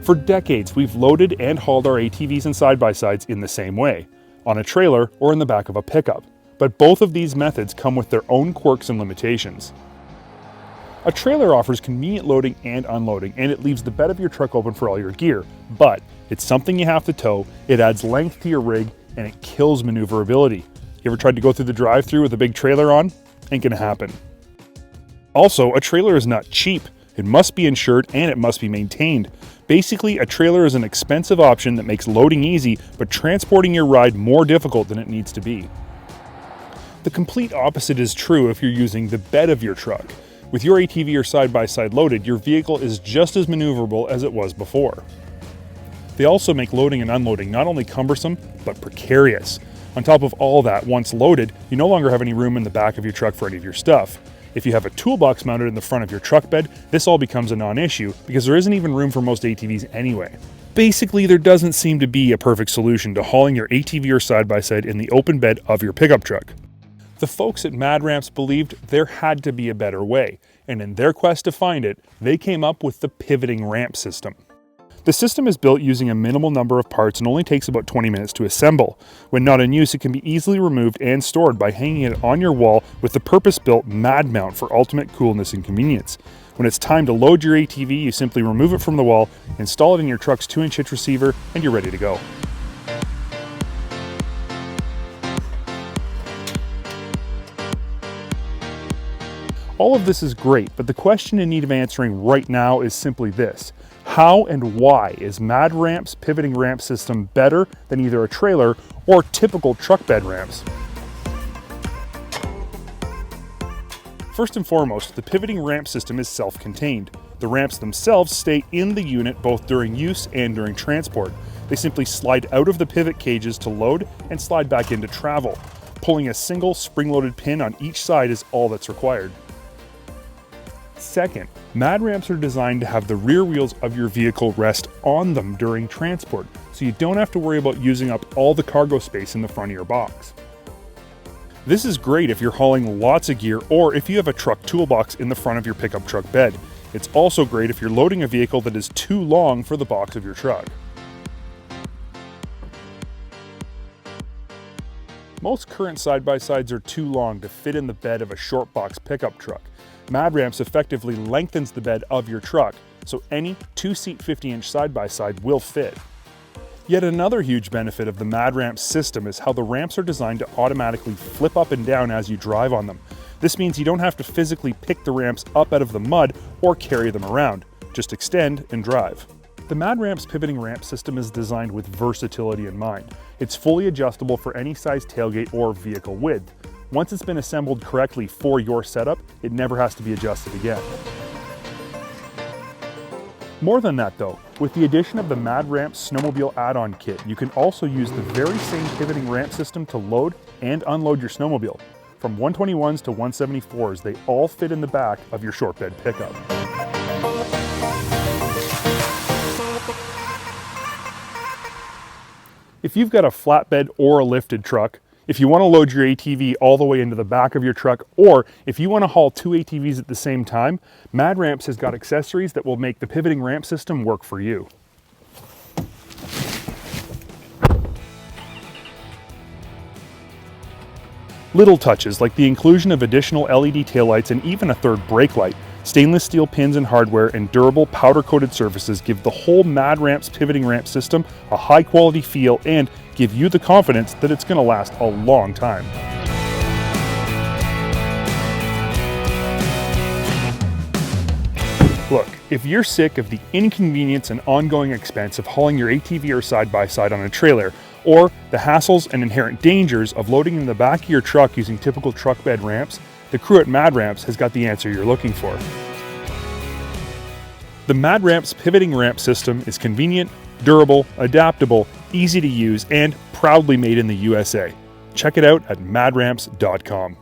For decades, we've loaded and hauled our ATVs and side-by-sides in the same way, on a trailer or in the back of a pickup. But both of these methods come with their own quirks and limitations. A trailer offers convenient loading and unloading, and it leaves the bed of your truck open for all your gear. But it's something you have to tow, it adds length to your rig, and it kills maneuverability. You ever tried to go through the drive-thru with a big trailer on? Ain't gonna happen. Also, a trailer is not cheap. It must be insured and it must be maintained. Basically, a trailer is an expensive option that makes loading easy, but transporting your ride more difficult than it needs to be. The complete opposite is true if you're using the bed of your truck. With your ATV or side-by-side loaded, your vehicle is just as maneuverable as it was before. They also make loading and unloading not only cumbersome, but precarious. On top of all that, once loaded, you no longer have any room in the back of your truck for any of your stuff. If you have a toolbox mounted in the front of your truck bed, this all becomes a non-issue because there isn't even room for most ATVs anyway. Basically, there doesn't seem to be a perfect solution to hauling your ATV or side-by-side in the open bed of your pickup truck. The folks at Mad Ramps believed there had to be a better way, and in their quest to find it, they came up with the pivoting ramp system. The system is built using a minimal number of parts and only takes about 20 minutes to assemble. When not in use, it can be easily removed and stored by hanging it on your wall with the purpose-built Mad Mount for ultimate coolness and convenience. When it's time to load your ATV, you simply remove it from the wall, install it in your truck's 2-inch hitch receiver, and you're ready to go. All of this is great, but the question in need of answering right now is simply this. How and why is Mad Ramps' pivoting ramp system better than either a trailer or typical truck bed ramps? First and foremost, the pivoting ramp system is self-contained. The ramps themselves stay in the unit both during use and during transport. They simply slide out of the pivot cages to load and slide back into travel. Pulling a single spring-loaded pin on each side is all that's required. Second, Mad Ramps are designed to have the rear wheels of your vehicle rest on them during transport, so you don't have to worry about using up all the cargo space in the front of your box. This is great if you're hauling lots of gear or if you have a truck toolbox in the front of your pickup truck bed. It's also great if you're loading a vehicle that is too long for the box of your truck. Most current side-by-sides are too long to fit in the bed of a short box pickup truck. Mad Ramps effectively lengthens the bed of your truck, so any 2-seat 50-inch side-by-side will fit. Yet another huge benefit of the Mad Ramps system is how the ramps are designed to automatically flip up and down as you drive on them. This means you don't have to physically pick the ramps up out of the mud or carry them around. Just extend and drive. The Mad Ramps pivoting ramp system is designed with versatility in mind. It's fully adjustable for any size tailgate or vehicle width. Once it's been assembled correctly for your setup, it never has to be adjusted again. More than that though, with the addition of the Mad Ramps snowmobile add-on kit, you can also use the very same pivoting ramp system to load and unload your snowmobile. From 121s to 174s, they all fit in the back of your short bed pickup. If you've got a flatbed or a lifted truck, if you want to load your ATV all the way into the back of your truck, or if you want to haul 2 ATVs at the same time, Mad Ramps has got accessories that will make the pivoting ramp system work for you. Little touches like the inclusion of additional LED taillights and even a third brake light, stainless steel pins and hardware, and durable powder-coated surfaces give the whole Mad Ramps pivoting ramp system a high-quality feel and give you the confidence that it's going to last a long time. Look, if you're sick of the inconvenience and ongoing expense of hauling your ATV or side-by-side on a trailer, or the hassles and inherent dangers of loading in the back of your truck using typical truck bed ramps, the crew at Mad Ramps has got the answer you're looking for. The Mad Ramps pivoting ramp system is convenient, durable, adaptable, easy to use, and proudly made in the USA. Check it out at madramps.com.